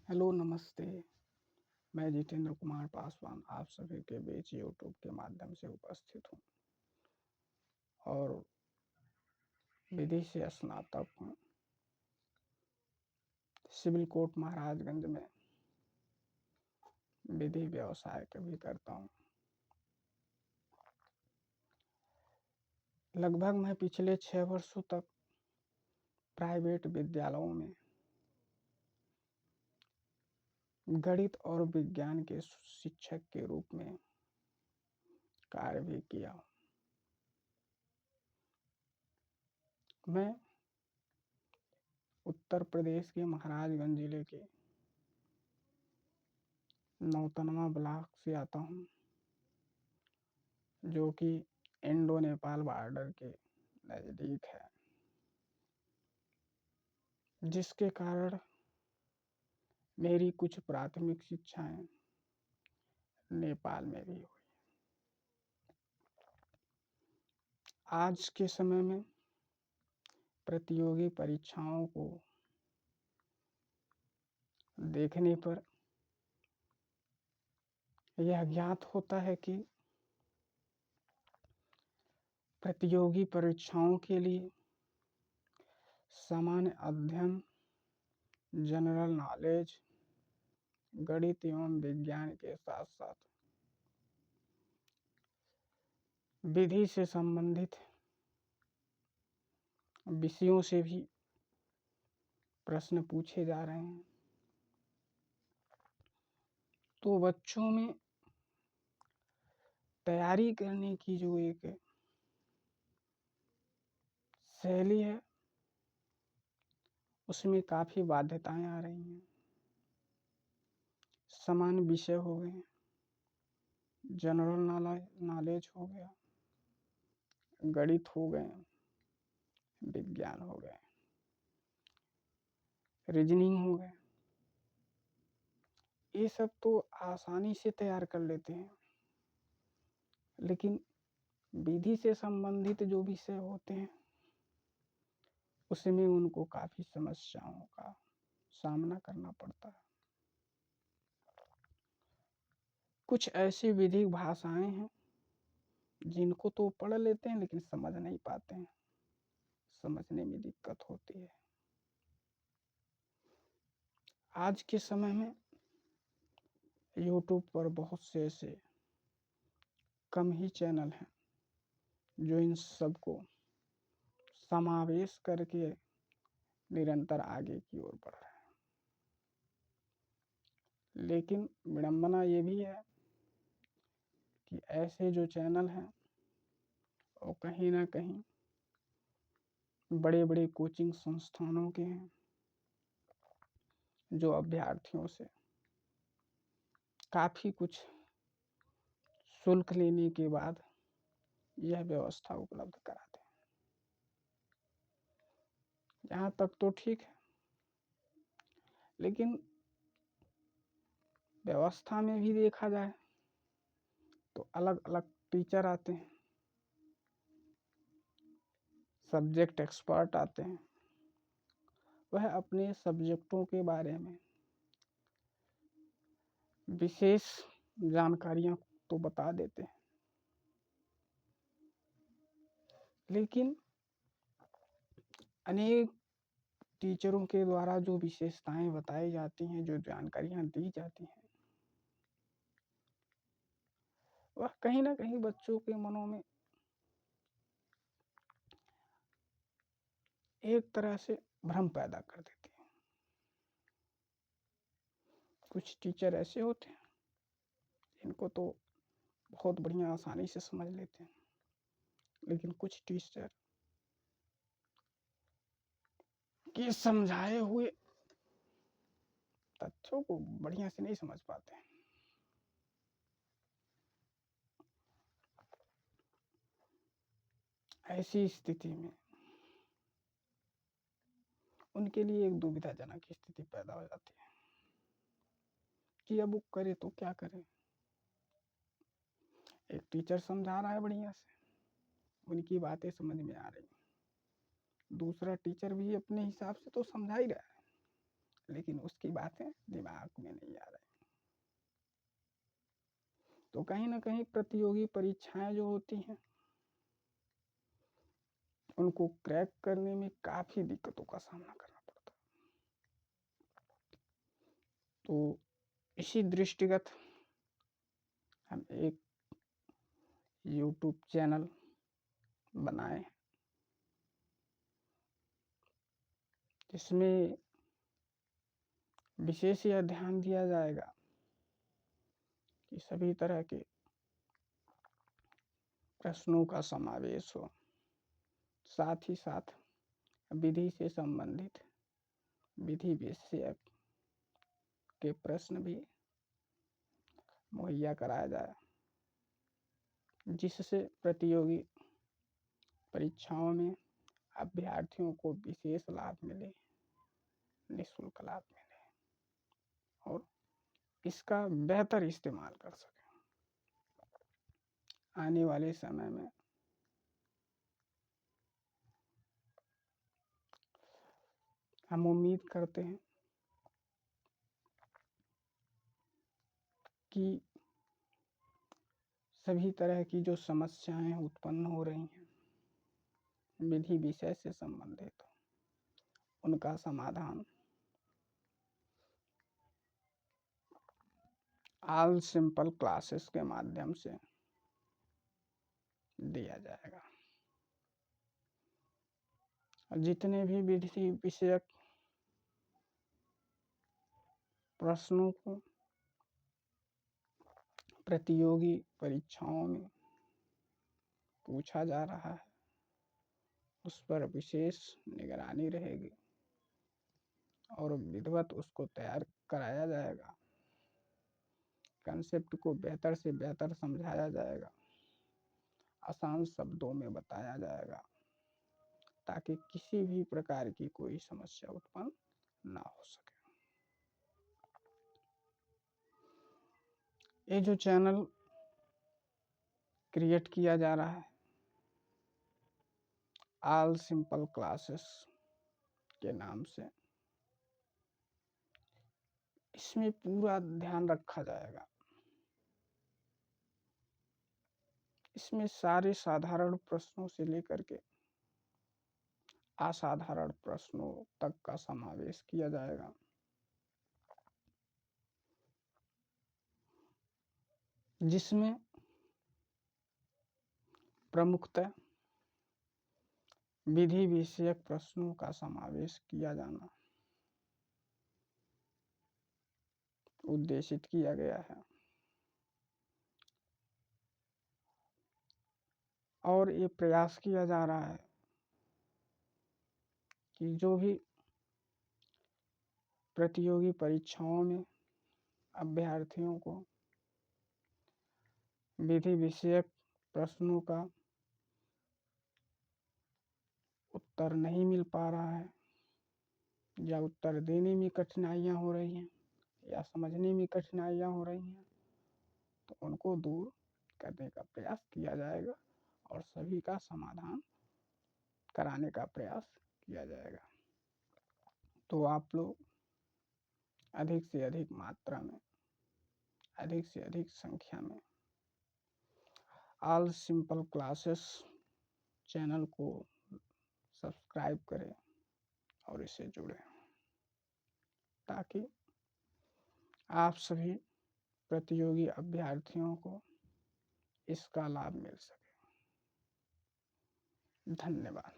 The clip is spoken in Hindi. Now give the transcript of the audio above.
हेलो, नमस्ते। मैं जितेंद्र कुमार पासवान आप सभी के बीच यूट्यूब के माध्यम से उपस्थित हूँ और विधि से स्नातक हूँ। सिविल कोर्ट महाराजगंज में विधि व्यवसाय का भी करता हूँ। लगभग मैं पिछले 6 वर्षों तक प्राइवेट विद्यालयों में गणित और विज्ञान के शिक्षक के रूप में कार्य भी किया हूँ। मैं उत्तर प्रदेश के महाराजगंज जिले के नौतनवा ब्लॉक से आता हूँ, जो कि इंडो नेपाल बॉर्डर के नज़दीक है, जिसके कारण मेरी कुछ प्राथमिक शिक्षाएं नेपाल में भी हुई। आज के समय में प्रतियोगी परीक्षाओं को देखने पर यह ज्ञात होता है कि प्रतियोगी परीक्षाओं के लिए सामान्य अध्ययन, जनरल नॉलेज, गणित एवं विज्ञान के साथ साथ विधि से संबंधित विषयों से भी प्रश्न पूछे जा रहे हैं। तो बच्चों में तैयारी करने की जो एक शैली है, उसमें काफ़ी बाध्यताएं आ रही हैं। सामान्य विषय हो गए, जनरल नॉलेज हो गया, गणित हो गए, विज्ञान हो गए, रीजनिंग हो गए। ये सब तो आसानी से तैयार कर लेते हैं, लेकिन विधि से संबंधित जो विषय होते हैं उसमें उनको काफ़ी समस्याओं का सामना करना पड़ता है। कुछ ऐसी विधिक भाषाएं हैं जिनको तो पढ़ लेते हैं लेकिन समझ नहीं पाते हैं, समझने में दिक्कत होती है। आज के समय में यूट्यूब पर बहुत से ऐसे कम ही चैनल हैं जो इन सबको समावेश करके निरंतर आगे की ओर बढ़ रहे हैं। लेकिन विडंबना ये भी है कि ऐसे जो चैनल हैं वो कहीं ना कहीं बड़े बड़े कोचिंग संस्थानों के हैं, जो अभ्यर्थियों से काफ़ी कुछ शुल्क लेने के बाद यह व्यवस्था उपलब्ध कराते हैं। यहाँ तक तो ठीक है, लेकिन व्यवस्था में भी देखा जाए तो अलग अलग टीचर आते हैं, सब्जेक्ट एक्सपर्ट आते हैं। वह अपने सब्जेक्टों के बारे में विशेष जानकारियां तो बता देते हैं, लेकिन अनेक टीचरों के द्वारा जो विशेषताएं बताई जाती हैं, जो जानकारियां दी जाती हैं, वह कहीं ना कहीं बच्चों के मनों में एक तरह से भ्रम पैदा कर देती है। कुछ टीचर ऐसे होते हैं जिनको तो बहुत बढ़िया आसानी से समझ लेते हैं, लेकिन कुछ टीचर के समझाए हुए तथ्यों को बढ़िया से नहीं समझ पाते हैं। ऐसी स्थिति में उनके लिए एक दुविधाजनक स्थिति पैदा हो जाती है कि अब वो करे तो क्या करे। एक टीचर समझा रहा है बढ़िया से, उनकी बातें समझ में आ रही, दूसरा टीचर भी अपने हिसाब से तो समझा ही रहा है, लेकिन उसकी बातें दिमाग में नहीं आ रही। तो कहीं ना कहीं प्रतियोगी परीक्षाएं जो होती हैं उनको क्रैक करने में काफी दिक्कतों का सामना करना पड़ता है। तो इसी दृष्टिगत हम एक YouTube चैनल बनाए जिसमें विशेष यह ध्यान दिया जाएगा कि सभी तरह के प्रश्नों का समावेश हो, साथ ही साथ विधि से संबंधित विधि विषयक के प्रश्न भी मुहैया कराया जाए, जिससे प्रतियोगी परीक्षाओं में अभ्यर्थियों को विशेष लाभ मिले, निःशुल्क लाभ मिले और इसका बेहतर इस्तेमाल कर सके। आने वाले समय में हम उम्मीद करते हैं कि सभी तरह की जो समस्याएं उत्पन्न हो रही हैं विधि विषय से संबंधित, उनका समाधान ऑल सिंपल क्लासेस के माध्यम से दिया जाएगा। जितने भी विधि विषयक प्रश्नों को प्रतियोगी परीक्षाओं में पूछा जा रहा है उस पर विशेष निगरानी रहेगी और विधिवत उसको तैयार कराया जाएगा। कंसेप्ट को बेहतर से बेहतर समझाया जाएगा, आसान शब्दों में बताया जाएगा ताकि किसी भी प्रकार की कोई समस्या उत्पन्न ना हो सके। ये जो चैनल क्रिएट किया जा रहा है ऑल सिंपल क्लासेस के नाम से, इसमें पूरा ध्यान रखा जाएगा। इसमें सारे साधारण प्रश्नों से लेकर के असाधारण प्रश्नों तक का समावेश किया जाएगा। जिसमें प्रमुखतः विधि विषयक प्रश्नों का समावेश किया जाना उद्देशित किया गया है और ये प्रयास किया जा रहा है कि जो भी प्रतियोगी परीक्षाओं में अभ्यर्थियों को विधि विषयक प्रश्नों का उत्तर नहीं मिल पा रहा है या उत्तर देने में कठिनाइयां हो रही हैं या समझने में कठिनाइयां हो रही हैं, तो उनको दूर करने का प्रयास किया जाएगा और सभी का समाधान कराने का प्रयास किया जाएगा। तो आप लोग अधिक से अधिक मात्रा में, अधिक से अधिक संख्या में ऑल सिंपल क्लासेस चैनल को सब्सक्राइब करें और इससे जुड़ें ताकि आप सभी प्रतियोगी अभ्यर्थियों को इसका लाभ मिल सके। धन्यवाद।